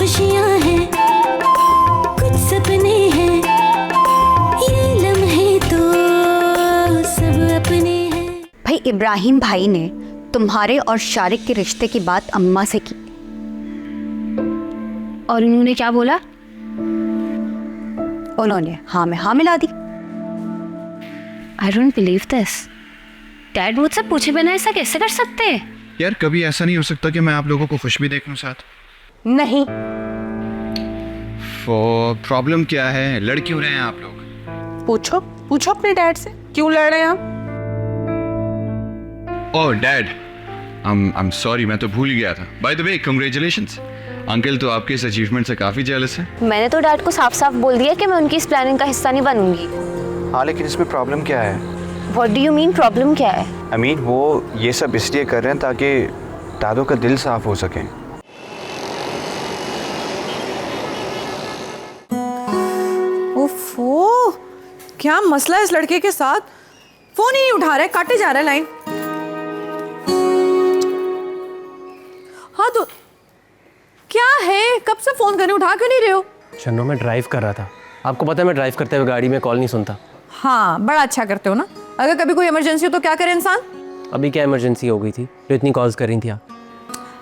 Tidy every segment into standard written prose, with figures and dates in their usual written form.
खुशियाँ हैं, कुछ सपने हैं, ये लम्हे तो सब अपने हैं। भाई इब्राहिम भाई ने तुम्हारे और शारिक के रिश्ते की बात अम्मा से की और उन्होंने क्या बोला? उन्होंने हाँ में हाँ मिला दी। I don't believe this. Dad मुझसे पूछे बिना ऐसा कैसे कर सकते हैं? यार कभी ऐसा नहीं हो सकता कि मैं आप लोगों को खुश भी देखूं साथ? नहीं, प्रॉब्लम क्या है? लड़ क्यों रहे हैं आप लोग? पूछो पूछो अपने डैड से, क्यों लड़ रहे हैं आप? ओह डैड, आई एम सॉरी, मैं तो भूल गया था। By the way congratulations, uncle तो आपके इस अचीवमेंट से काफ़ी जेलस है। मैंने तो डैड को साफ साफ बोल दिया कि मैं उनकी इस प्लानिंग का हिस्सा नहीं बनूंगी। हाँ लेकिन इसमें प्रॉब्लम क्या है? What do you mean problem क्या है? आई मीन वो ये सब इसलिए कर रहे हैं ताकि दादो का दिल साफ हो सके। ओफो, क्या मसला है इस लड़के के साथ? फोन ही नहीं उठा रहे, काटे जा रहा है लाइन। हाँ तो क्या है, कब से फोन करने उठा क्यों नहीं रहे हो? चन्नो मैं ड्राइव कर रहा था, आपको पता है मैं ड्राइव करते हुए गाड़ी में कॉल नहीं सुनता। हाँ बड़ा अच्छा करते हो ना। अगर कभी कोई इमरजेंसी हो तो क्या करे इंसान? अभी क्या इमरजेंसी हो गई थी जो इतनी कॉल्स कर रही थी आप?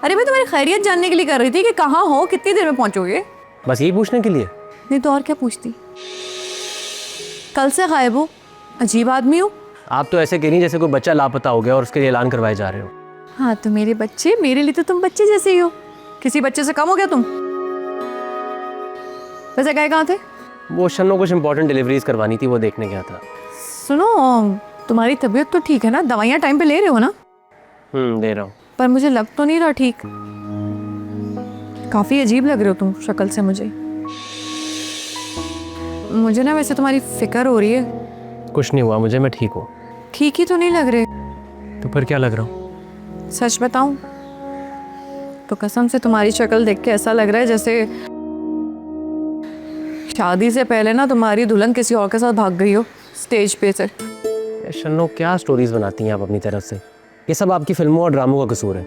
अरे मैं तुम्हारी खैरियत जानने के लिए कर रही थी कि कहाँ हो, कितनी देर में पहुंचोगे। बस यही पूछने के लिए? नहीं तो और क्या पूछती। कल से गायब हो, अजीब आदमी हो। आप तो ऐसे कह रही जैसे कोई बच्चा लापता हो गया और उसके लिए ऐलान करवाए जा रहे हो। हाँ तो मेरे बच्चे, मेरे लिए तो तुम बच्चे जैसे ही हो। किसी बच्चे से कम हो गया तुम? वैसे गए कहाँ थे? वो शन्नो कुछ इंपॉर्टेंट डिलीवरीज करवानी थी, वो देखने गया था। सुनो, तुम्हारी तबीयत तो ठीक है ना? दवाइयाँ टाइम पे ले रहे हो ना? दे रहा हूँ। पर मुझे लग तो नहीं रहा ठीक। काफी अजीब लग रहे हो तुम शक्ल से मुझे। मुझे ना वैसे तुम्हारी फिक्र हो रही है। कुछ नहीं हुआ मुझे, मैं ठीक हूँ। ठीक ही तो नहीं लग रहे। तो फिर क्या लग रहा हूँ? सच बताऊं तो कसम से तुम्हारी शक्ल देख के ऐसा लग रहा है जैसे शादी से पहले ना तुम्हारी दुल्हन किसी और के साथ भाग गई हो स्टेज पे से। शन्नो क्या स्टोरीज बनाती हैं आप अपनी तरफ से? ये सब आपकी फिल्मों और ड्रामों का कसूर है।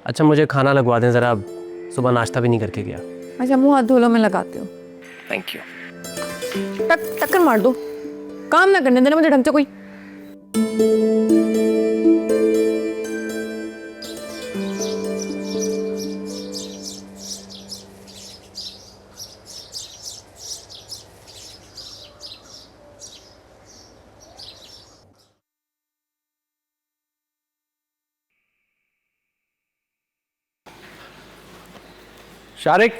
अच्छा मुझे खाना लगवा दें ज़रा, सुबह नाश्ता भी नहीं करके गया। अच्छा मुँह हाथ धोलो में लगाते हो। Thank you. टक्कर मार दो, काम ना करने देना मुझे ढंग से कोई। शारिक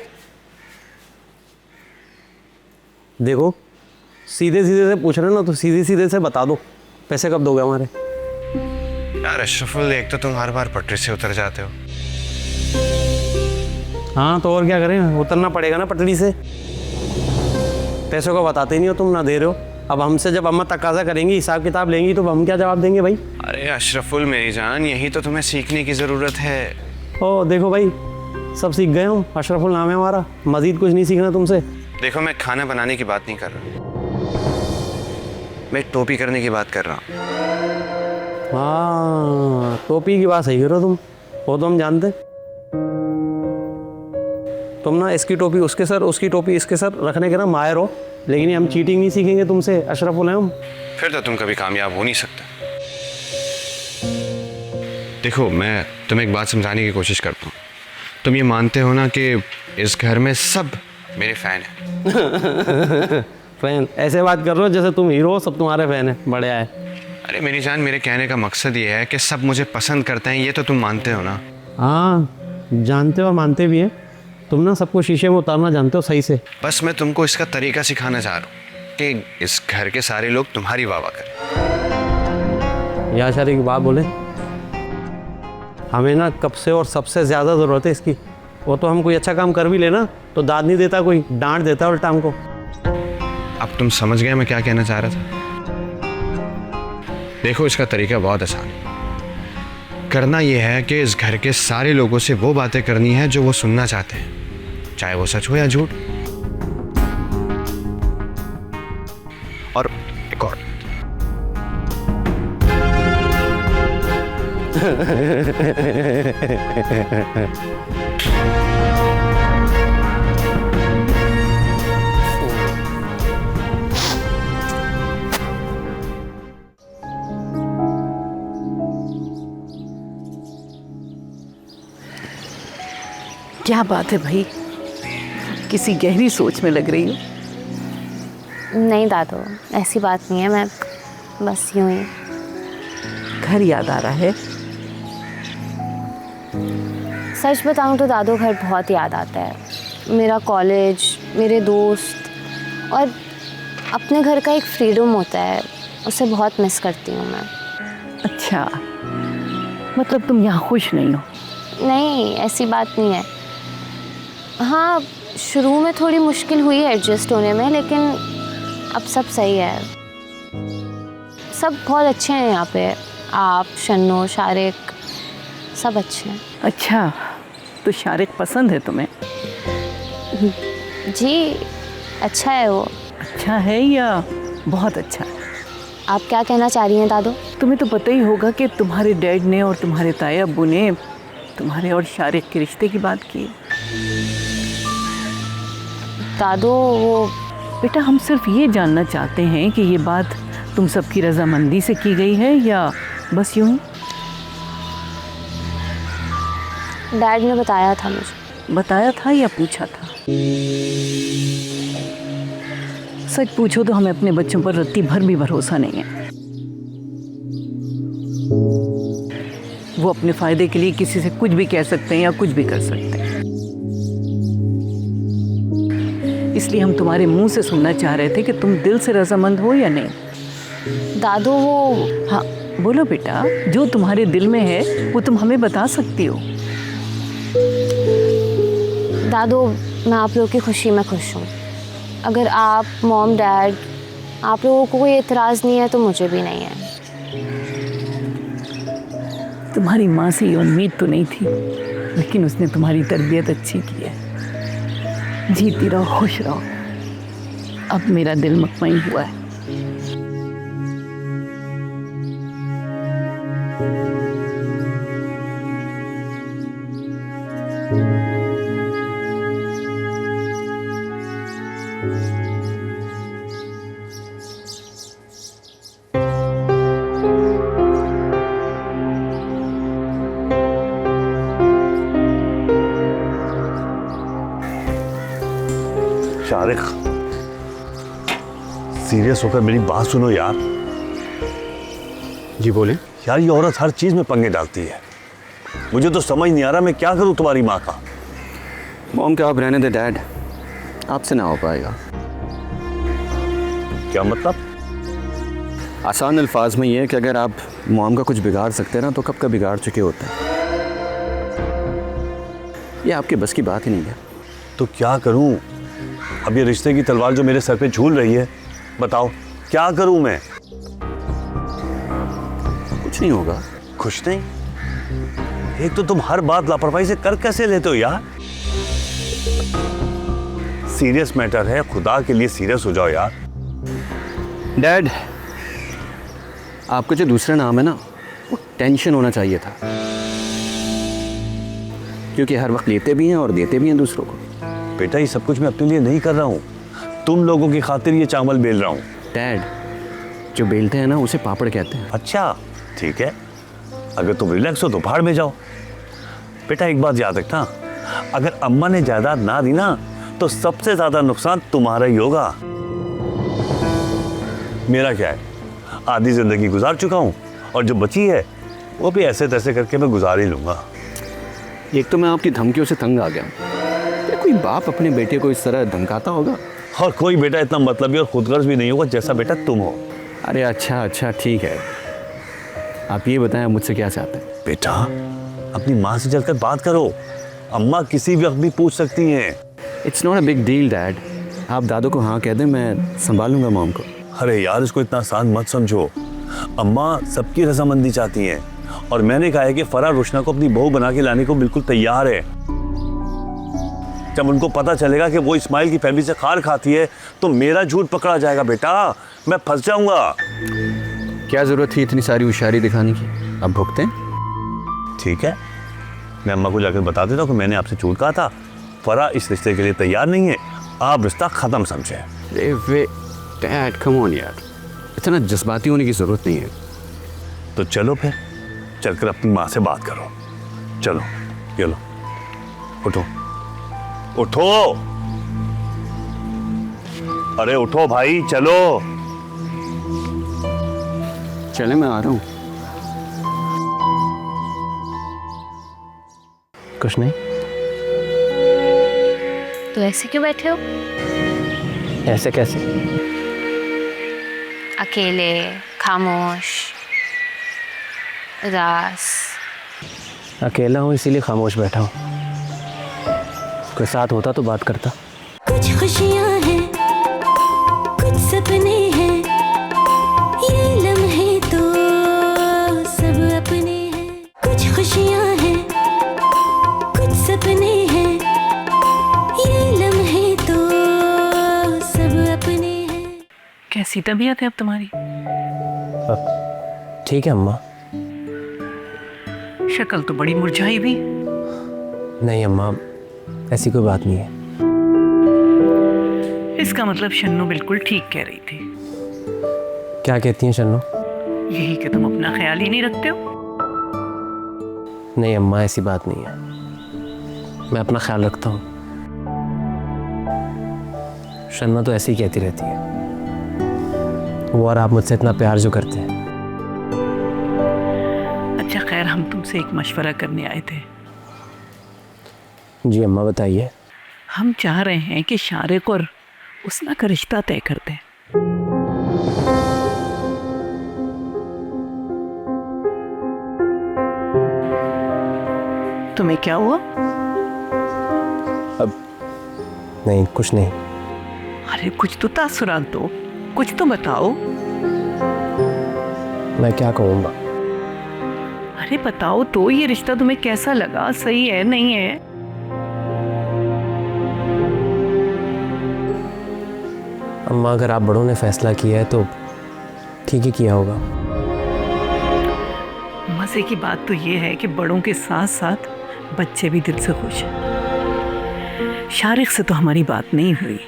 देखो, सीधे सीधे से पूछ रहे हो ना तो सीधे सीधे से बता दो, पैसे कब दोगे हमारे? यार अशरफुल, एक तो तुम हर बार पटरी से उतर जाते हो। हाँ तो और क्या करें, उतरना पड़ेगा ना पटरी से। पैसों को बताते ही नहीं हो तुम, ना दे रहे हो। अब हमसे जब अम्मा तकाजा करेंगी, हिसाब किताब लेंगी तो हम क्या जवाब देंगे भाई? अरे अशरफुल मेरी जान, यही तो तुम्हें सीखने की ज़रूरत है। ओ देखो भाई, सब सीख गए हम। अशरफुल नाम है हमारा, मजीद कुछ नहीं सीखना तुमसे। देखो मैं खाना बनाने की बात नहीं कर रहा, मैं टोपी करने की बात कर रहा हूँ। हाँ टोपी की बात सही करो तुम, वो तो हम जानते। तुम ना इसकी टोपी उसके सर, उसकी टोपी इसके सर रखने के ना माहिर हो, लेकिन हम चीटिंग नहीं सीखेंगे तुमसे। अशरफुल हैं हम। फिर तो तुम कभी कामयाब हो नहीं सकते। देखो मैं तुम्हें एक बात समझाने की कोशिश करता हूँ। तुम ये मानते हो ना कि इस घर में सब मेरे फ़ैन हैं। फैन? ऐसे बात कर रहे हो जैसे तुम हीरो हो, सब तुम्हारे फैन हैं। बढ़िया है। अरे मेरी जान, मेरे कहने का मकसद ये है कि सब मुझे पसंद करते हैं, ये तो तुम मानते हो ना? हाँ जानते हो और मानते भी हैं। तुम ना सबको शीशे में उतारना जानते हो सही से। बस मैं तुमको इसका तरीका सिखाना चाह रहा हूँ कि इस घर के सारे लोग तुम्हारी वाह वाह करें। या शादी की बात बोले, हमें ना कब से और सबसे ज़्यादा ज़रूरत है इसकी। वो तो हम कोई अच्छा काम कर भी लेना तो दाद नहीं देता, कोई डांट देता है उल्टा हमको। अब तुम समझ गए मैं क्या कहना चाह रहा था? देखो इसका तरीका बहुत आसान है। करना यह है कि इस घर के सारे लोगों से वो बातें करनी है जो वो सुनना चाहते हैं, चाहे वो सच हो या झूठ। और एक और, क्या बात है भाई, किसी गहरी सोच में लग रही हो। नहीं दादू, ऐसी बात नहीं है, मैं बस यूं ही। घर याद आ रहा है? सच बताऊं तो दादू घर बहुत याद आता है। मेरा कॉलेज, मेरे दोस्त और अपने घर का एक फ्रीडम होता है, उसे बहुत मिस करती हूँ मैं। अच्छा, मतलब तुम यहाँ खुश नहीं हो? नहीं, ऐसी बात नहीं है। हाँ, शुरू में थोड़ी मुश्किल हुई एडजस्ट होने में, लेकिन अब सब सही है। सब बहुत अच्छे हैं यहाँ पे, आप, शन्नो, शारिक, सब अच्छे हैं। अच्छा, तो शारिक पसंद है तुम्हें? जी, अच्छा है वो। अच्छा है या बहुत अच्छा है? आप क्या कहना चाह रही हैं दादू? तुम्हें तो पता ही होगा कि तुम्हारे डैड ने और तुम्हारे ताया अब्बू ने तुम्हारे और शारिक के रिश्ते की बात की। दादू वो बेटा, हम सिर्फ ये जानना चाहते हैं कि ये बात तुम सबकी रजामंदी से की गई है या बस यूं ही? डैड ने बताया था मुझे। बताया था या पूछा था? सच पूछो तो हमें अपने बच्चों पर रत्ती भर भी भरोसा नहीं है। वो अपने फायदे के लिए किसी से कुछ भी कह सकते हैं या कुछ भी कर सकते हैं। इसलिए हम तुम्हारे मुंह से सुनना चाह रहे थे कि तुम दिल से रजामंद हो या नहीं। दादू वो, हाँ बोलो बेटा, जो तुम्हारे दिल में है वो तुम हमें बता सकती हो। दादू मैं आप लोगों की खुशी में खुश हूँ। अगर आप, मॉम, डैड, आप लोगों को कोई एतराज़ नहीं है तो मुझे भी नहीं है। तुम्हारी माँ से ये उम्मीद तो नहीं थी, लेकिन उसने तुम्हारी तरबियत अच्छी की है। जीती रहो, खुश रहो। अब मेरा दिल मुतमईन हुआ है। शारिक, सीरियस होकर मेरी बात सुनो यार। जी बोले। यार ये औरत हर चीज में पंगे डालती है। मुझे तो समझ नहीं आ रहा मैं क्या करूं तुम्हारी माँ का। मॉम का आप रहने दे डैड, आपसे ना हो पाएगा। क्या मतलब? आसान अल्फाज में ये है कि अगर आप मॉम का कुछ बिगाड़ सकते हैं ना, तो कब का बिगाड़ चुके होते हैं। ये आपके बस की बात ही नहीं है। तो क्या करूं? अब ये रिश्ते की तलवार जो मेरे सर पे झूल रही है, बताओ क्या करूं मैं? कुछ नहीं होगा। खुश नहीं? एक तो तुम हर बात लापरवाही से कर कैसे लेते हो यार? सीरियस मैटर है, खुदा के लिए सीरियस हो जाओ यार। डैड, आपका जो दूसरा नाम है ना, वो टेंशन होना चाहिए था, क्योंकि हर वक्त लेते भी हैं और देते भी हैं दूसरों को। बेटा ये सब कुछ मैं अपने लिए नहीं कर रहा हूँ, तुम लोगों की खातिर ये चावल बेल रहा हूँ। डैड, जो बेलते हैं ना उसे पापड़ कहते हैं। अच्छा ठीक है, अगर तुम रिलैक्स हो तो भाड़ में जाओ। बेटा एक बात याद रखना, अगर अम्मा ने जायदाद ना दी ना तो सबसे ज्यादा नुकसान तुम्हारा ही होगा। मेरा क्या है, आधी जिंदगी गुजार चुका हूँ और जो बची है वो भी ऐसे तैसे करके मैं गुजार ही लूंगा। एक तो मैं आपकी धमकियों से तंग आ गया। क्या कोई बाप अपने बेटे को इस तरह धमकाता होगा? और कोई बेटा इतना मतलबी और खुदगर्ज भी नहीं होगा जैसा बेटा तुम हो। अरे अच्छा ठीक है, आप ये बताएं मुझसे क्या चाहते हैं? बेटा अपनी माँ से चलकर बात करो, अम्मा किसी वक्त भी पूछ सकती हैं। It's not a big deal dad, आप दादू को हाँ कह दें, मैं संभालूंगा मॉम को। अरे यार इसको इतना आसान मत समझो, अम्मा सबकी रजामंदी चाहती हैं और मैंने कहा है कि फराह रुशना को अपनी बहू बना के लाने को बिल्कुल तैयार है। जब उनको पता चलेगा कि वो इस्माइल की फैमिली से खार खाती है तो मेरा झूठ पकड़ा जाएगा बेटा, मैं फंस जाऊंगा। क्या जरूरत थी इतनी सारी होशियारी दिखाने की? अब भुगते हैं। ठीक है, मैं अम्मा को जाकर बता देता हूँ कि मैंने आपसे झूठ कहा था, फराह इस रिश्ते के लिए तैयार नहीं है, आप रिश्ता खत्म समझे। अरे वे डैड कम ऑन यार, इतना जज्बाती होने की जरूरत नहीं है। तो चलो फिर चलकर अपनी माँ से बात करो। चलो ये लो, उठो। उठो, अरे उठो भाई, चलो। चले, मैं आ रहा हूँ। कुछ नहीं। तो ऐसे क्यों बैठे हो? ऐसे कैसे? अकेले, खामोश, उदास। अकेला हूँ इसीलिए खामोश बैठा हूँ। कोई साथ होता तो बात करता। कुछ खुशियाँ हैं, कुछ सपने हैं, ये लम्हे तो सब अपने हैं। कुछ खुशियाँ हैं, कुछ सपने हैं, ये लम्हे तो सब अपने हैं। कैसी तबीयत है अब तुम्हारी? ठीक है अम्मा। शक्ल तो बड़ी मुरझाई भी। नहीं अम्मा, ऐसी कोई बात नहीं है। इसका मतलब शन्नू बिल्कुल ठीक कह रही थी। क्या कहती हैं शन्नू? यही कि तुम अपना ख्याल ही नहीं रखते हो। नहीं अम्मा, ऐसी बात नहीं है। मैं अपना ख्याल रखता हूँ। शन्ना तो ऐसे ही कहती रहती है। वो और आप मुझसे इतना प्यार जो करते हैं। अच्छा खैर, हम तुमसे एक मशवरा करने आए थे। जी अम्मा, बताइए। हम चाह रहे हैं कि शारिक और उसना का रिश्ता तय कर दें। तुम्हें क्या हुआ? अब नहीं, कुछ नहीं। अरे कुछ तो तासुरात दो, कुछ तो बताओ। मैं क्या कहूँगा? अरे बताओ तो, ये रिश्ता तुम्हें कैसा लगा? सही है नहीं है? अम्मा, अगर आप बड़ों ने फैसला किया है तो ठीक ही किया होगा। मजे की बात तो ये है कि बड़ों के साथ साथ बच्चे भी दिल से खुश हैं। शारिक से तो हमारी बात नहीं हुई,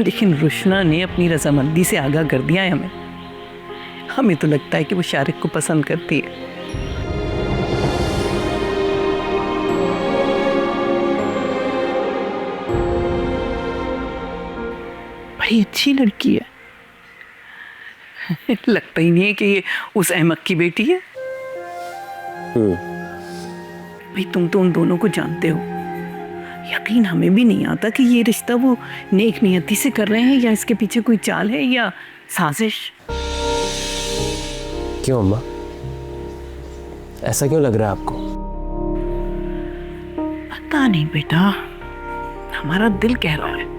लेकिन रुशना ने अपनी रजामंदी से आगाह कर दिया है हमें। हमें तो लगता है कि वो शारिक को पसंद करती है। बड़ी अच्छी लड़की है। लगता ही नहीं है कि ये उस अहमक की बेटी है। भाई तुम तो उन दोनों को जानते हो। यकीन हमें भी नहीं आता कि ये रिश्ता वो नेक नियति से कर रहे हैं या इसके पीछे कोई चाल है या साजिश। क्यों अम्मा, ऐसा क्यों लग रहा है आपको? पता नहीं बेटा, हमारा दिल कह रहा है।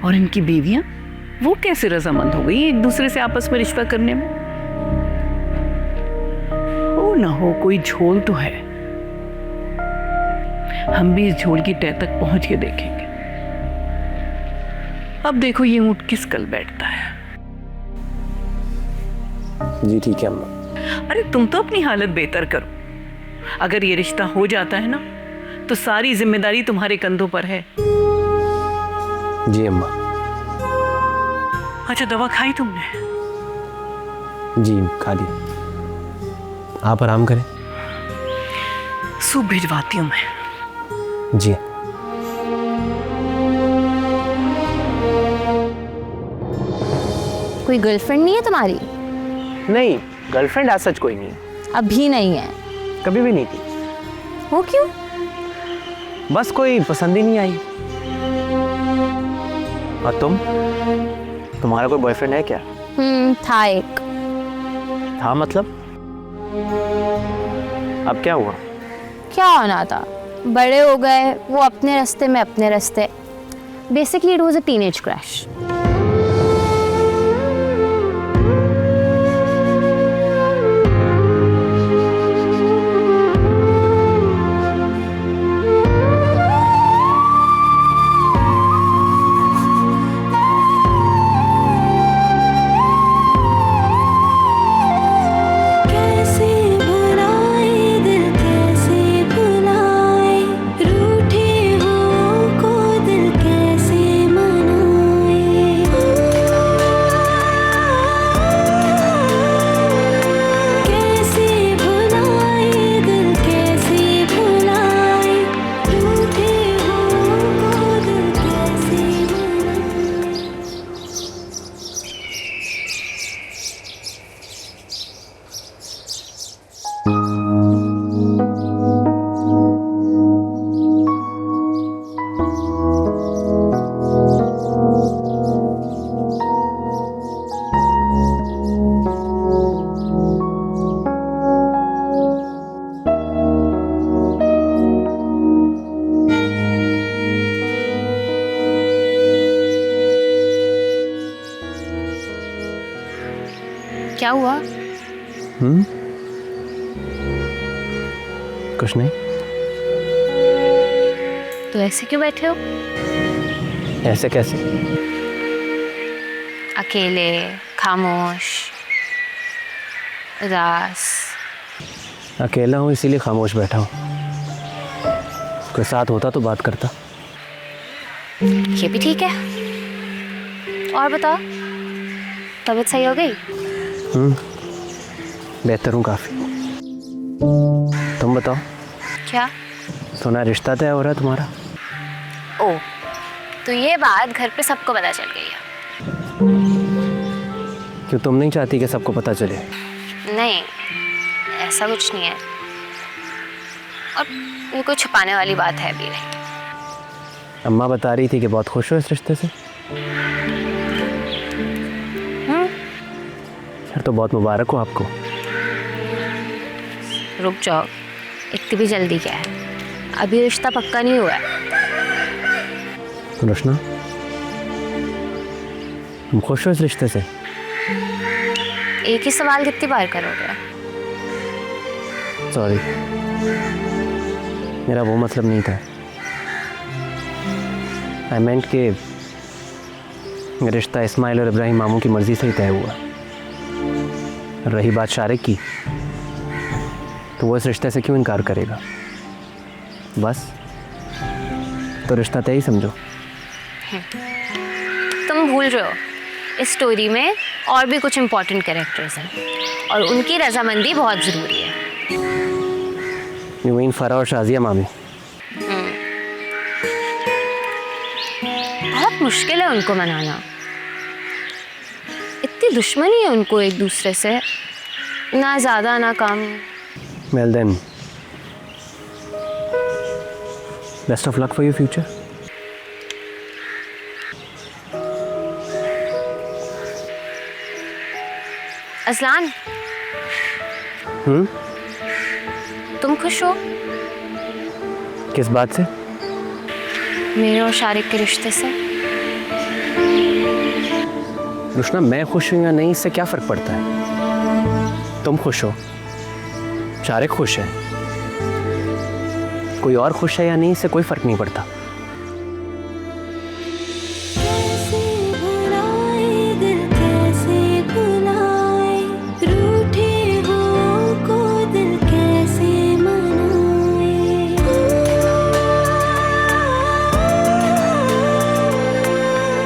और इनकी बीवियां, वो कैसे रजामंद हो गई एक दूसरे से आपस में रिश्ता करने में? हो ना हो कोई झोल तो है। हम भी इस झोल की तह तक पहुंच के देखेंगे। अब देखो ये ऊंट किस कल बैठता है। जी ठीक है अम्मा। अरे तुम तो अपनी हालत बेहतर करो। अगर ये रिश्ता हो जाता है ना, तो सारी जिम्मेदारी तुम्हारे कंधों पर है। जी अम्मा। अच्छा दवा खाई तुमने? जी खा ली। आप आराम करें। सूप भिजवाती हूँ मैं। जी। कोई गर्लफ्रेंड नहीं है तुम्हारी? नहीं, गर्लफ्रेंड आज सच कोई नहीं है। अभी नहीं है? कभी भी नहीं थी। वो क्यों? बस कोई पसंद ही नहीं आई। और तुम्हारा कोई बॉयफ्रेंड है क्या? था एक। था मतलब? अब क्या हुआ? क्या होना था, बड़े हो गए, वो अपने रास्ते में अपने रास्ते। Basically it was a teenage crash. कैसे भुलाए दिल, कैसे भुलाए रूठे हुओं को दिल कैसे मनाए। क्या हुआ? कुछ नहीं। तो ऐसे क्यों बैठे हो? ऐसे कैसे? अकेले, खामोश, उदास। अकेला हूँ इसीलिए खामोश बैठा हूँ। कोई साथ होता तो बात करता। ये भी ठीक है। और बताओ, तबीयत सही हो गई? बेहतर हूँ काफ़ी। तुम बताओ, क्या? सुना रिश्ता तय हो रहा है तुम्हारा? ओ, तो ये बात घर पे सबको पता चल गई है। क्यों तुम नहीं चाहती कि सबको पता चले? नहीं, ऐसा कुछ नहीं है। और ये कोई छुपाने वाली बात है भी नहीं। अम्मा बता रही थी कि बहुत खुश हो इस रिश्ते से। फिर तो बहुत मुबारक हो आपको। रुक जाओ, इतनी भी जल्दी क्या है? अभी रिश्ता पक्का नहीं हुआ है। रोशना, तुम खुश हो इस रिश्ते से? एक ही सवाल कितनी बार करोगे? सॉरी, मेरा वो मतलब नहीं था। आई मेंट के रिश्ता इस्माइल और इब्राहिम मामू की मर्जी से ही तय हुआ। रही बात शारिक की, तो वो इस रिश्ते से क्यों इनकार करेगा? बस, तो रिश्ता तय ही समझो। तुम भूल रहे हो, इस स्टोरी में और भी कुछ इम्पोर्टेंट कैरेक्टर्स हैं और उनकी रजामंदी बहुत ज़रूरी है। यू मीन फरा और शाजिया मामी? बहुत मुश्किल है उनको मनाना। इतनी दुश्मनी है उनको एक दूसरे से, ना ज़्यादा ना कम। Well then, best of luck for your future. Aslan, तुम खुश हो किस बात से? मेरे और शारिक के रिश्ते से? रुशना, मैं खुश हूँ या नहीं इससे क्या फ़र्क पड़ता है? तुम खुश हो, शारिक खुश है, कोई और खुश है या नहीं इससे कोई फ़र्क नहीं पड़ता। कैसे भुलाए दिल कैसे भुलाए, रूठे हुओं को दिल कैसे मनाए।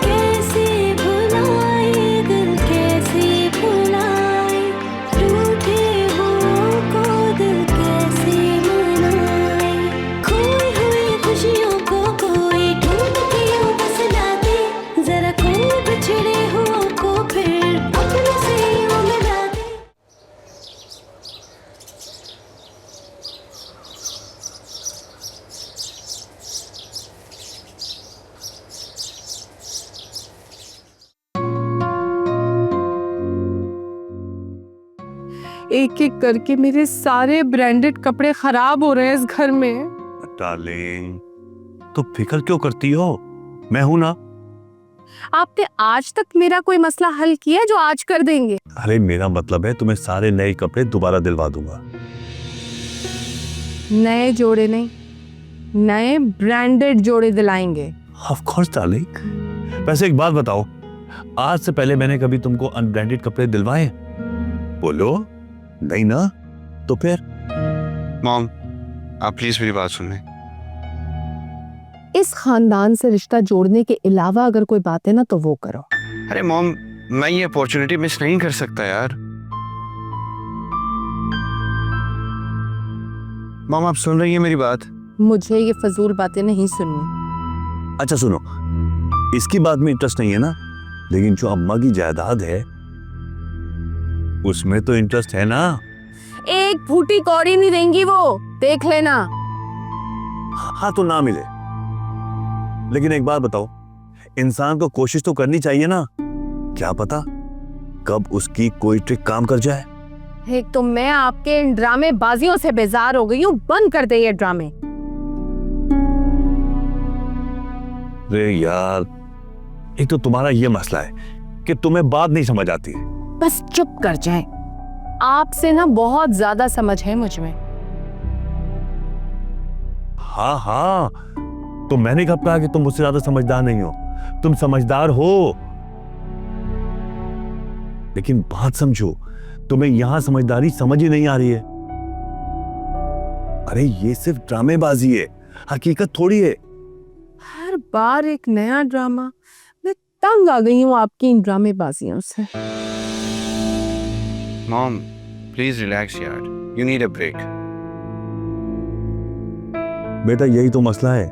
कैसे भुलाए दिल कैसे भुलाए, रूठे हुओं को दिल कैसे मनाए। खोई हुई खुशियों को कोई ढूंढ के यूं बस लाते, जरा कोई बिछड़े हुओं को फिर अपनों से यूं मिला दे। एक एक करके मेरे सारे ब्रांडेड कपड़े खराब हो रहे हैं इस घर में। डार्लिंग, तो फिक्र क्यों करती हो? मैं हूं ना। आपने आज तक मेरा कोई मसला हल किया है जो आज कर देंगे? अरे मेरा मतलब है तुम्हें सारे नए कपड़े दोबारा दिलवा दूंगा। नए जोड़े नहीं, नए ब्रांडेड जोड़े दिलाएंगे। Of course darling. वैसे एक बात बताओ, आज से पहले मैंने कभी तुमको अनब्रांडेड कपड़े दिलवाए? बोलो नहीं ना? तो फिर मॉम, आप प्लीज़ मेरी बात सुन लें। इस खानदान से रिश्ता जोड़ने के अलावा अगर कोई बात है ना तो वो करो। अरे मॉम, मैं ये अपॉर्चुनिटी मिस नहीं कर सकता यार। मॉम, आप सुन रही हैं मेरी बात? मुझे ये फजूल बातें नहीं सुननी। अच्छा सुनो, इसकी बात में इंटरेस्ट नहीं है ना, लेकिन जो अम्मा की जायदाद है उसमें तो इंटरेस्ट है ना? एक फूटी कौड़ी नहीं देंगी वो, देख लेना। हाँ तो ना मिले, लेकिन एक बात बताओ, इंसान को कोशिश तो करनी चाहिए ना। क्या पता कब उसकी कोई ट्रिक काम कर जाए। एक तो मैं आपके इन ड्रामे बाजियों से बेजार हो गई हूँ, बंद कर दे ये ड्रामे। अरे यार, एक तो तुम्हारा ये मसला है कि तुम्हें बात नहीं समझ आती है। बस चुप कर जाए, आपसे ना बहुत ज्यादा समझ है मुझ में। हाँ हाँ, तो मैंने कब कहा कि तुम मुझसे ज्यादा समझदार नहीं हो? तुम समझदार हो, लेकिन बात समझो, तुम्हें यहां समझदारी समझ ही नहीं आ रही है। अरे ये सिर्फ ड्रामेबाजी है, हकीकत थोड़ी है। हर बार एक नया ड्रामा, मैं तंग आ गई हूँ आपकी इन ड्रामेबाजियों से। मॉम प्लीज रिलैक्स यार, यू नीड अ ब्रेक। बेटा यही तो मसला है,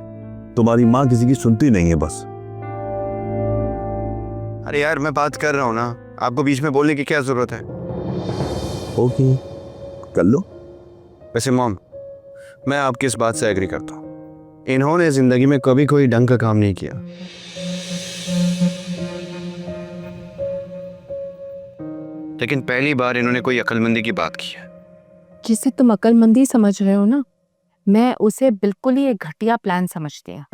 तुम्हारी माँ किसी की सुनती नहीं है बस। अरे यार मैं बात कर रहा हूँ ना, आपको बीच में बोलने की क्या जरूरत है? ओके, कर लो। वैसे मॉम, मैं आपकी इस बात से एग्री करता हूँ। इन्होंने जिंदगी में कभी कोई ढंग का काम नहीं किया, लेकिन पहली बार इन्होंने कोई अक्लमंदी की बात की है। जिसे तुम अक्लमंदी समझ रहे हो ना, मैं उसे बिल्कुल ही एक घटिया प्लान समझती हूँ।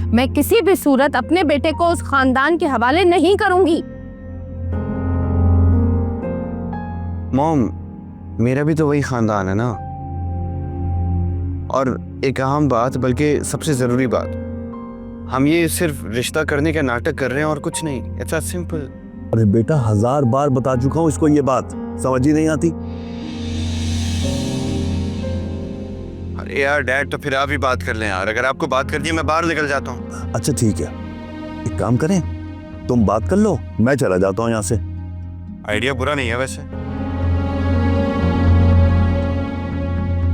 मैं किसी भी सूरत अपने बेटे को उस खानदान के हवाले नहीं करूंगी। मॉम, मेरा भी तो वही खानदान है ना। और एक अहम बात, बल्कि सबसे जरूरी बात, हम ये सिर्फ रिश्ता करने का नाटक कर रहे हैं और कुछ नहीं। It's as simple. अरे बेटा 1000 बार बता चुका हूं इसको, ये बात समझ ही नहीं आती। अरे यार डैड, तो फिर आप ही बात कर लें यार। अगर आपको बात करनी है मैं बाहर निकल जाता हूँ। अच्छा ठीक है, एक काम करें, तुम बात कर लो, मैं चला जाता हूं यहाँ से। आइडिया बुरा नहीं है वैसे।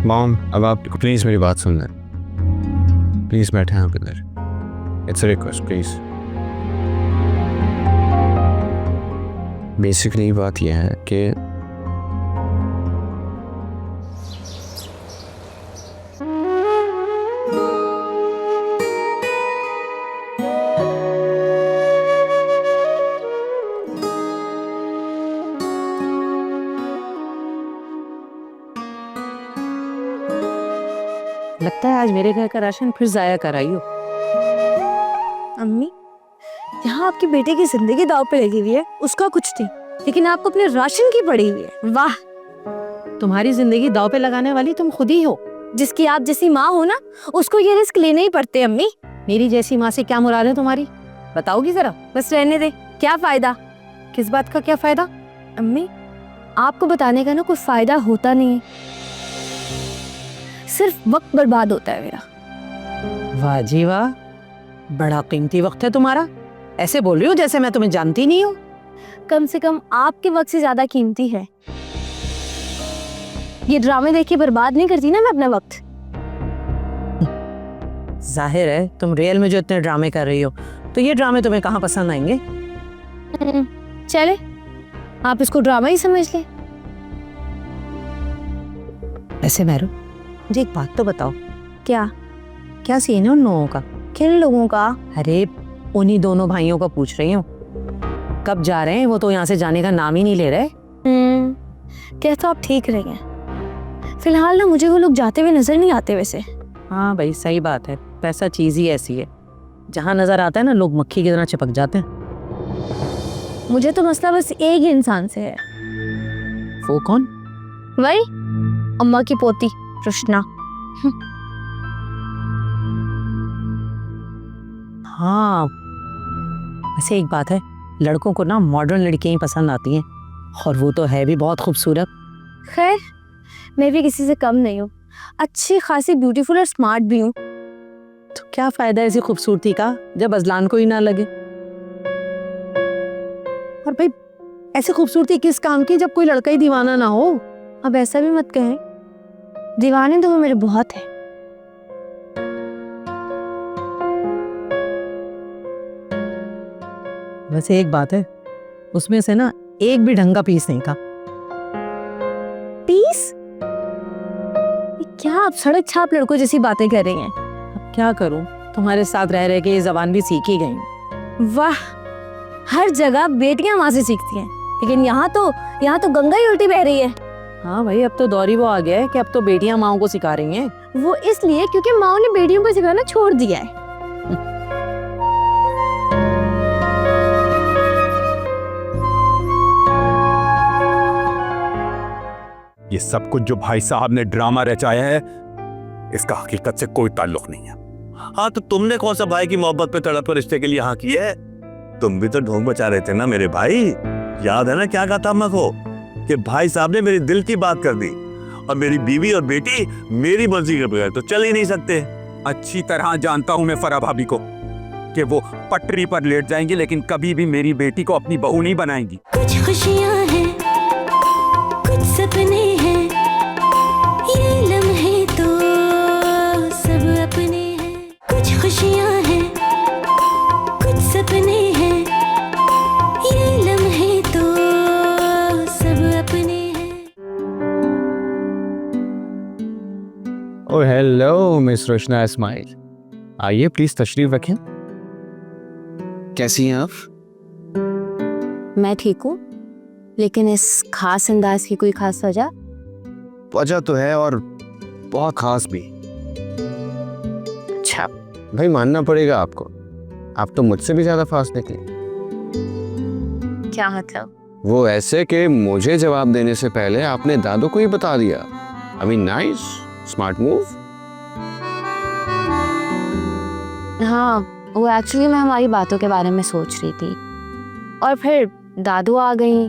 मॉम, अब आप प्लीज मेरी बात सुन लें। प्लीज बैठे हैं आप इधर। It's a request please. Basically बात यह है कि लगता है आज मेरे घर का राशन फिर जाया कराई हो। अम्मी, यहाँ आपके बेटे की जिंदगी दाव पे लगी हुई है, उसका कुछ नहीं, लेकिन आपको अपने राशन की पड़ी हुई है। वाह, तुम्हारी जिंदगी दाव पे लगाने वाली तुम खुद ही हो। जिसकी आप जैसी माँ हो ना, उसको ये रिस्क लेने ही पड़ते हैं। अम्मी, मेरी जैसी माँ से क्या मुराद है तुम्हारी, बताओगी जरा। बस रहने दे, क्या फायदा? किस बात का क्या फायदा? अम्मी, आपको बताने का ना कोई फायदा होता नहीं है, सिर्फ वक्त बर्बाद होता है मेरा। वाह जी वाह, बड़ा कीमती वक्त है तुम्हारा। ऐसे बोल रही हो जैसे मैं तुम्हें जानती नहीं हूँ। कम से कम आपके वक्त से ज्यादा कीमती है। ये ड्रामे देख के बर्बाद नहीं करती ना मैं अपना वक्त। जाहिर है तुम रियल में जो इतने ड्रामे कर रही हो, तो ये ड्रामे तुम्हें कहाँ पसंद आएंगे। चले, आप इसको ड्रामा ही समझ ले। ऐसे मैरू, मुझे एक बात तो बताओ, क्या? क्या सीन है उन लोगों का? किन लोगों का? अरे उन्हीं दोनों भाइयों का पूछ रही हूँ। कब जा रहे हैं? वो तो यहाँ से जाने का नाम ही नहीं ले रहे। क्या तो आप ठीक रहे हैं। फिलहाल ना मुझे वो लोग जाते हुए नजर नहीं आते वैसे। हाँ भाई सही बात है, पैसा चीज ही ऐसी है, जहाँ नजर आता है ना लोग मक्खी की तरह चिपक जाते हैं। मुझे तो मसला बस एक ही इंसान से है। वो कौन? वही अम्मा की पोती रुशना। हाँ वैसे एक बात है, लड़कों को ना मॉडर्न लड़कियां ही पसंद आती हैं, और वो तो है भी बहुत खूबसूरत। खैर, मैं भी किसी से कम नहीं हूँ, अच्छी खासी ब्यूटीफुल और स्मार्ट भी हूँ। तो क्या फायदा ऐसी खूबसूरती का जब अजलान को ही ना लगे। और भाई ऐसी खूबसूरती किस काम की जब कोई लड़का ही दीवाना ना हो। अब ऐसा भी मत कहें, दीवाने तो वो मेरे बहुत है। वैसे एक बात है, उसमें से ना एक भी ढंग का पीस नहीं था। पीस? ये क्या आप सड़क छाप लड़कों जैसी बातें कर रही हैं? अब क्या करूं, तुम्हारे साथ रह रह के ये जबान भी सीख ही गई। वाह, हर जगह बेटियां माँ से सीखती हैं, लेकिन यहाँ तो गंगा ही उल्टी बह रही है। हाँ भाई, अब तो दौरी वो आ गया है कि अब तो बेटियां माओ को सिखा रही हैं। वो इसलिए क्योंकि माँ ने बेटियों को सिखाना छोड़ दिया है। ये सब कुछ जो भाई साहब ने ड्रामा रचाया है, इसका हकीकत से कोई ताल्लुक नहीं है। हाँ, तो तुमने कौन सा भाई की मोहब्बत पे तड़प कर रिश्ते के लिए हाँ की है? तुम भी तो ढोंग बचा रहे थे ना मेरे भाई। याद है ना क्या कहा था अम्मा को कि भाई साहब ने मेरी दिल की बात कर दी और मेरी बीवी और बेटी मेरी मर्जी के बगैर तो चल ही नहीं सकते। अच्छी तरह जानता हूं मैं फरा भाभी को कि वो पटरी पर लेट जाएंगी, लेकिन कभी भी मेरी बेटी को अपनी बहू नहीं बनाएंगी। कुछ खुशियाँ हैं, कुछ सपने हैं, ये लम्हे तो सब अपने हैं। कुछ खुशियाँ हैं, कुछ सपने हैं, ये लम्हे तो सब अपने हैं। Oh hello miss Roshna Ismail, आइए प्लीज तशरीफ रखें। कैसी हैं आप? मैं ठीक हूँ, लेकिन इस खास अंदाज की कोई खास वजह? वजह तो है और बहुत खास भी। अच्छा, भाई मानना पड़ेगा आपको, आप तो मुझसे भी ज्यादा फास्ट निकली। क्या मतलब? वो ऐसे कि मुझे जवाब देने से पहले आपने दादू को ही बता दिया। I mean nice, smart move. हाँ, वो एक्चुअली मैं हमारी बातों के बारे में सोच रही थी और फिर दादू आ गई।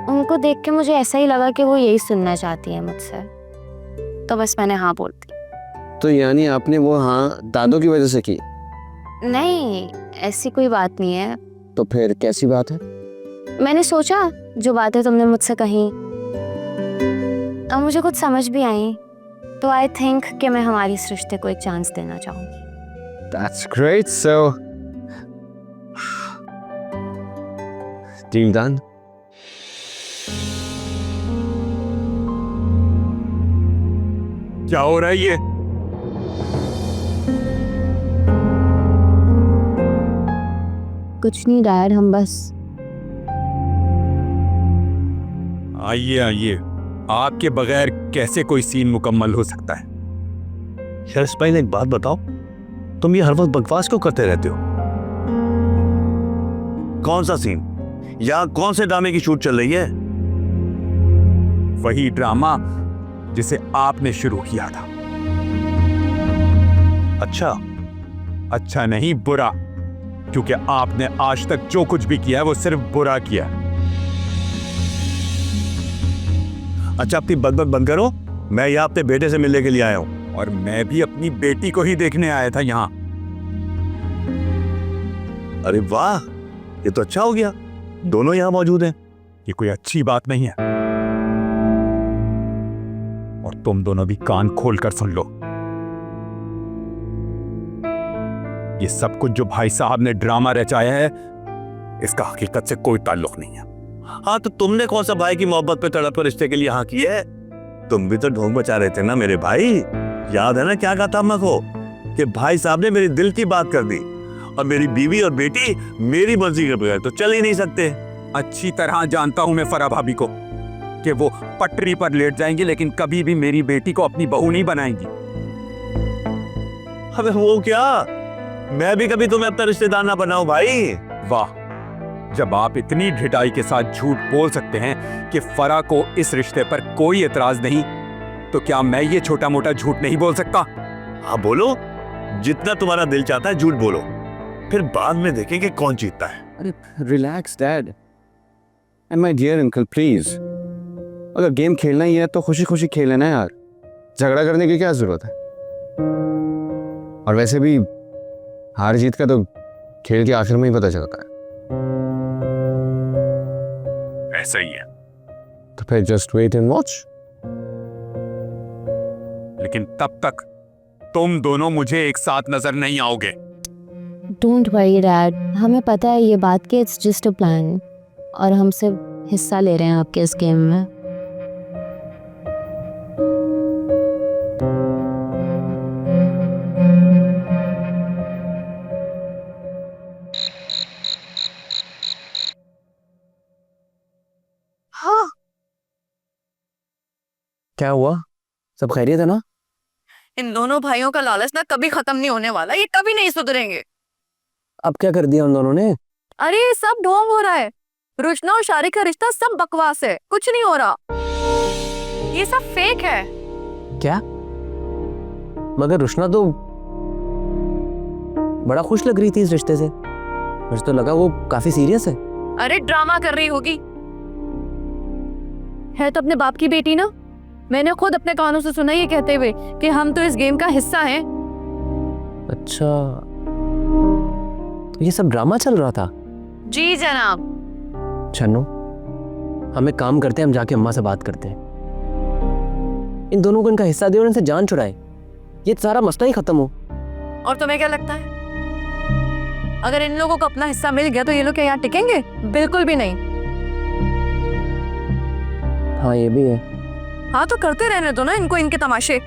उनको देख के मुझे ऐसा ही लगा कि वो यही सुनना चाहती है मुझसे, तो बस मैंने हाँ बोल दी। तो यानी आपने वो हाँ दादू की वजह से की? नहीं, ऐसी कोई बात नहीं है। तो फिर कैसी बात है? मैंने सोचा जो बातें तुमने मुझसे कही और मुझे कुछ समझ भी आई, तो आई थिंक कि मैं हमारी इस रिश्ते को एक चांस देना चाहूँगी। That's great. So, deal done. क्या हो रहा है ये? कुछ नहीं डैड, हम बस। आइए आइए, आपके बगैर कैसे कोई सीन मुकम्मल हो सकता है? यार इस्माइल, एक बात बताओ, तुम ये हर वक्त बकवास क्यों करते रहते हो? कौन सा सीन या कौन से ड्रामे की शूट चल रही है? वही ड्रामा जिसे आपने शुरू किया था। अच्छा नहीं, बुरा, क्योंकि आपने आज तक जो कुछ भी किया है वो सिर्फ बुरा किया। अच्छा, अपनी बकबक बंद करो। मैं यहाँ अपने बेटे से मिलने के लिए आया हूँ। और मैं भी अपनी बेटी को ही देखने आया था यहाँ। अरे वाह, ये तो अच्छा हो गया, दोनों यहाँ मौजूद हैं। ये कोई अच्छी बात नहीं है, और तुम दोनों भी कान खोलकर सुन लो। ये सब कुछ जो भाई साहब ने ड्रामा रचाया है, इसका हकीकत से कोई ताल्लुक नहीं है। हाँ, तो तुमने कौन सा भाई की मोहब्बत पे तड़प कर रिश्ते के लिए हाँ की है? तुम भी तो ढोंग बचा रहे थे ना मेरे भाई। याद है ना क्या कहा था अम्मा को कि भाई साहब ने मेरी दिल की बात कर दी और मेरी बीवी और बेटी मेरी मर्जी के बगैर तो चल ही नहीं सकते। अच्छी तरह जानता हूं मैं फरा भाभी को कि वो पटरी पर लेट जाएंगी, लेकिन कभी भी मेरी बेटी को अपनी बहू नहीं बनाएंगी। अबे वो क्या, मैं भी कभी तुम्हें अपना रिश्तेदार ना बनाऊं भाई। वाह, जब आप इतनी ढिठाई के साथ झूठ बोल सकते हैं कि फरा को इस रिश्ते पर कोई एतराज नहीं, तो क्या मैं ये छोटा मोटा झूठ नहीं बोल सकता? हाँ बोलो, जितना तुम्हारा दिल चाहता है झूठ बोलो, फिर बाद में देखेंगे कौन जीतता है। अरे relax dad and my dear uncle, please. अगर गेम खेलना ही है तो खुशी खुशी खेल लेना यार, झगड़ा करने की क्या जरूरत है? और वैसे भी हार जीत का तो खेल के आखिर में ही पता चलता है। ऐसा ही है, तो फिर जस्ट वेट एंड वॉच। लेकिन तब तक तुम दोनों मुझे एक साथ नजर नहीं आओगे। डोंट वरी डैड, हमें पता है ये बात कि इट्स जस्ट अ प्लान। और हमसे हिस्सा ले रहे हैं आपके इस गेम में। हाँ, क्या हुआ? सब खैरियत है ना? इन दोनों भाइयों का लालच ना कभी खत्म नहीं होने वाला, ये कभी नहीं सुधरेंगे। अब क्या कर दिया उन दोनों ने? अरे ये सब ढोंग हो रहा है। रुशना और शारिक का रिश्ता सब बकवास है, कुछ नहीं हो रहा, ये सब फेक है। क्या? मगर रुशना तो बड़ा खुश लग रही थी इस रिश्ते से, मुझे तो लगा वो काफी सीरियस है। अरे ड्रामा कर रही होगी, है तो अपने बाप की बेटी ना। मैंने खुद अपने कानों से सुना ये कहते हुए कि हम तो इस गेम का हिस्सा हैं। अच्छा, तो ये सब ड्रामा चल रहा था? जी जनाब। छन्नू, हम एक काम करते हैं, हम जाके अम्मा से बात करते हैं, इन दोनों को इनका हिस्सा दे और इनसे जान छुड़ाए, ये सारा मसला ही खत्म हो। और तुम्हें क्या लगता है, अगर इन लोगों को अपना हिस्सा मिल गया तो ये लोग क्या यहाँ टिकेंगे? बिल्कुल भी नहीं। हाँ ये भी है। हाँ तो करते रहने दो ना इनको इनके तमाशे,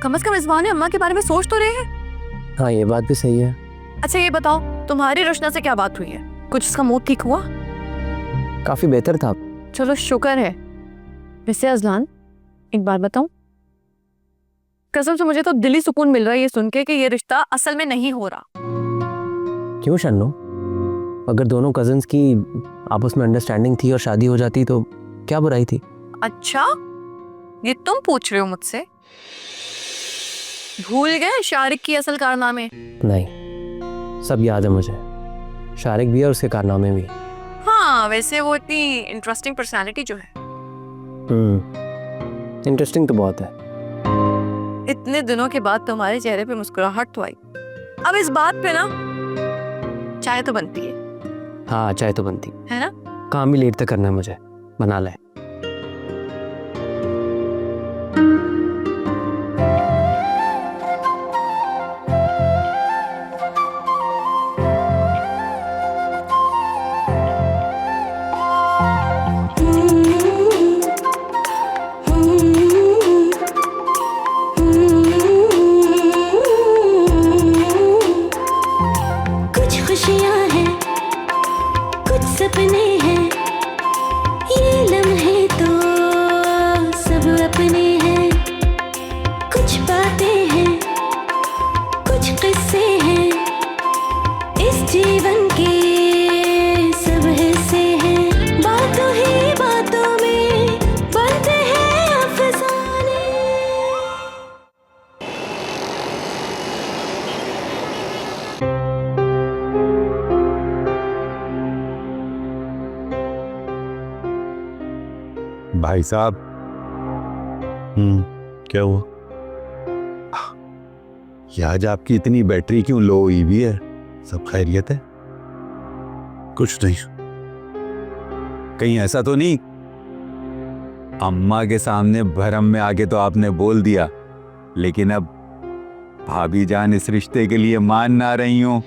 कम से कम इस बहाने अम्मा के बारे में सोच तो रहे हैं। हाँ ये बात भी सही है। अच्छा ये बताओ, तुम्हारी रुशना से क्या बात हुई है? कुछ इसका मूड ठीक हुआ? काफी बेहतर था। चलो शुक्र है। वैसे अजलान, एक बात बताऊं, कसम से मुझे तो दिली सुकून मिल रहा है ये सुन के कि ये रिश्ता असल में नहीं हो रहा। क्यों शन्नू? अगर दोनों कजिन्स की आपस में अंडरस्टैंडिंग थी और शादी हो जाती तो क्या बुराई थी? अच्छा, ये तुम पूछ रहे हो मुझसे? भूल गए शारिक की असल कारनामे? नहीं, सब याद है मुझे, शारिक भी और उसके कारनामे भी। हाँ वैसे वो इतनी इंटरेस्टिंग पर्सनालिटी जो है। इंटरेस्टिंग तो बहुत है। इतने दिनों के बाद तुम्हारे चेहरे पे मुस्कुराहट तो आई। अब इस बात पे ना चाय तो बनती है। हाँ चाय तो बनती है ना? काम भी लेट तक करना है मुझे, बना ले। कुछ खुशियाँ हैं, कुछ सपने हैं, ये लम्हे तो सब अपने हैं। कुछ बातें हैं, कुछ किस्से हैं, इस जीवन के सब हिस्से हैं। बातों ही बातों में बनते हैं अफसाने। भाई साहब, क्या हुआ? ये आज आपकी इतनी बैटरी क्यों लो हुई भी है? सब खैरियत है? कुछ नहीं। कहीं ऐसा तो नहीं अम्मा के सामने भरम में आके तो आपने बोल दिया, लेकिन अब भाभी जान इस रिश्ते के लिए मान ना रही हो?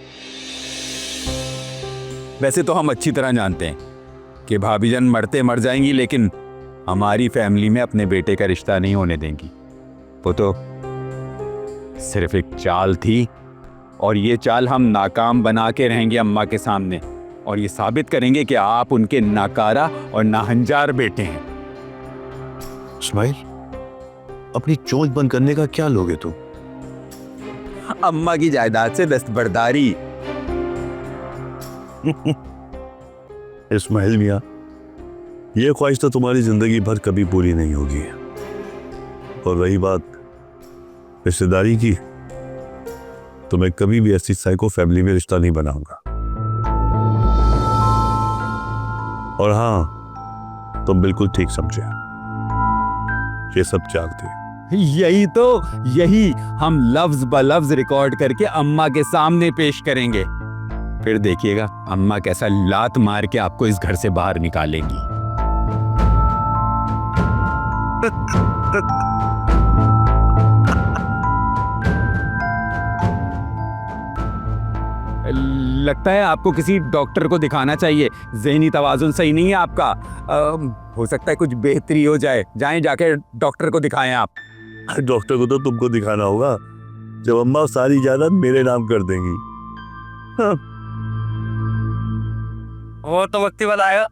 वैसे तो हम अच्छी तरह जानते हैं कि भाभी जान मरते मर जाएंगी, लेकिन हमारी फैमिली में अपने बेटे का रिश्ता नहीं होने देंगी। वो तो सिर्फ एक चाल थी, और ये चाल हम नाकाम बना के रहेंगे अम्मा के सामने, और ये साबित करेंगे कि आप उनके नाकारा और नाहंजार बेटे हैं। इस्माइल, अपनी चोंच बंद करने का क्या लोगे तुम? अम्मा की जायदाद से दस्तबरदारी। इस्माइल मियाँ, ये ख्वाहिश तो तुम्हारी जिंदगी भर कभी पूरी नहीं होगी। और रही बात रिश्तेदारी की, तो मैं कभी भी ऐसी साइको फैमिली में रिश्ता नहीं बनाऊंगा। और हाँ, तुम बिल्कुल ठीक समझे, ये सब चाक थी। यही हम लफ्ज ब लफ्ज रिकॉर्ड करके अम्मा के सामने पेश करेंगे, फिर देखिएगा अम्मा कैसा लात मार के आपको इस घर से बाहर निकालेंगी। लगता है आपको किसी डॉक्टर को दिखाना चाहिए। ज़हनी तवाज़ुन सही नहीं है आपका। हो सकता है कुछ बेहतरी हो जाए। जाएं, जाके डॉक्टर को दिखाएं आप। डॉक्टर को तो तुमको दिखाना होगा जब अम्मा सारी जायदाद मेरे नाम कर देंगी। हाँ। वो तो वक्त ही बताएगा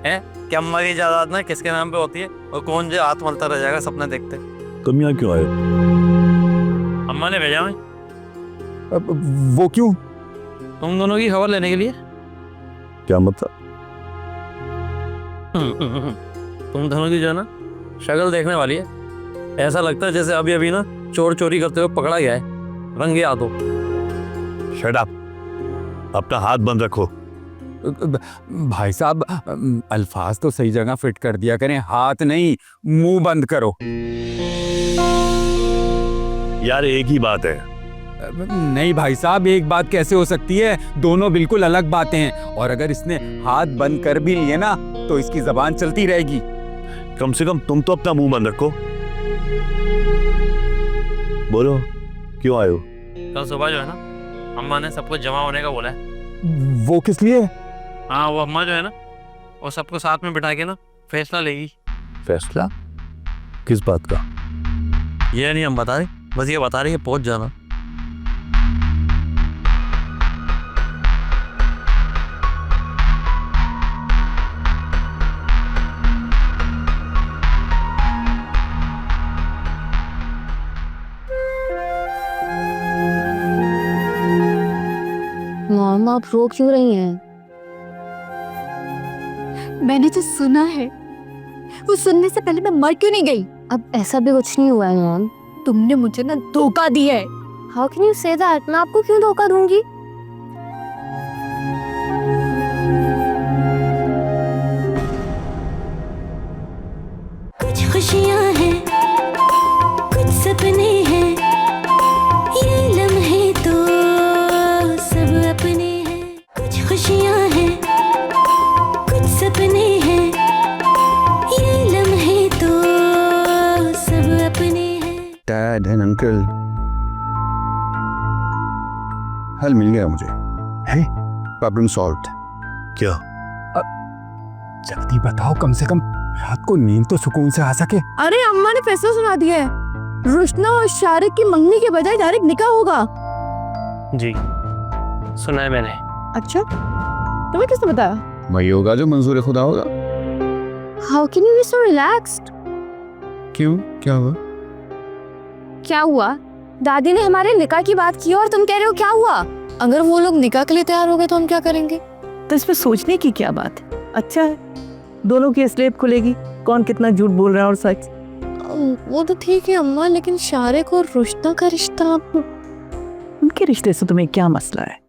है कि अम्मा की जायदाद ना किसके नाम पे होती है और कौन जो हाथ मलता रह जाएगा सपने देखते। तुम यहाँ क्यों आए हो? अम्मा ने भेजा मैं वो क्यों? तुम दोनों की खबर लेने के लिए। क्या मतलब? तुम दोनों की जो है ना शक्ल देखने वाली है। ऐसा लगता है जैसे अभी अभी ना चोर चोरी करते हुए पकड़ा गया है रंगे हाथों। शट अप, अपना हाथ बंद रखो। भाई साहब, अल्फाज तो सही जगह फिट कर दिया करें। हाथ नहीं, मुंह बंद करो। यार एक ही बात है। नहीं भाई साहब, एक बात कैसे हो सकती है? दोनों बिल्कुल अलग बातें हैं। और अगर इसने हाथ बंद कर भी लिए ना तो इसकी जबान चलती रहेगी। कम से कम तुम तो अपना मुंह बंद रखो। बोलो क्यों आए हो? कल सुबह जो है ना अम्मा ने सबको जमा होने का बोला है। वो किस लिए? हाँ, वो अम्मा जो है ना वो सबको साथ में बिठा के ना फैसला लेगी। फैसला किस बात का? ये नहीं हम बता रहे, बस ये बता रही है पहुंच जाना। मॉम आप रो क्यों रही हैं? मैंने जो सुना है वो सुनने से पहले मैं मर क्यों नहीं गई? अब ऐसा भी कुछ नहीं हुआ है मॉम। तुमने मुझे ना धोखा दिया है। How can you say that? मैं आपको क्यों धोखा दूंगी? कुछ खुशियां हैं, कुछ सपने हैं, ये लम्हे तो सब अपने हैं। कुछ खुशियां हैं, कुछ सपने हैं, ये लम्हे तो सब अपने हैं। डैड एंड अंकल, हल मिल गया मुझे। है प्रॉब्लम सॉल्व्ड। क्या? जल्दी बताओ, कम से कम रात को नींद तो सुकून से आ सके। अरे अम्मा ने फैसला सुना दिया है। रुशना और शारिक की मंगनी के बजाय डायरेक्ट निकाह होगा। जी सुना है मैंने। अच्छा, तुम्हें किसने बताया? वही होगा जो मंजूर खुदा होगा। How can you be so relaxed? क्यों, क्या हुआ? क्या हुआ? दादी ने हमारे निकाह की बात की और तुम कह रहे हो क्या हुआ? अगर वो लोग निकाह के लिए तैयार हो गए तो हम क्या करेंगे? तो इसमें सोचने की क्या बात है? अच्छा है, दोनों की स्लेब खुलेगी, कौन कितना झूठ बोल रहा है और सच। वो तो ठीक है अम्मा, लेकिन शारिक और रुशना का रिश्ता, उनके रिश्ते से तुम्हें क्या मसला है?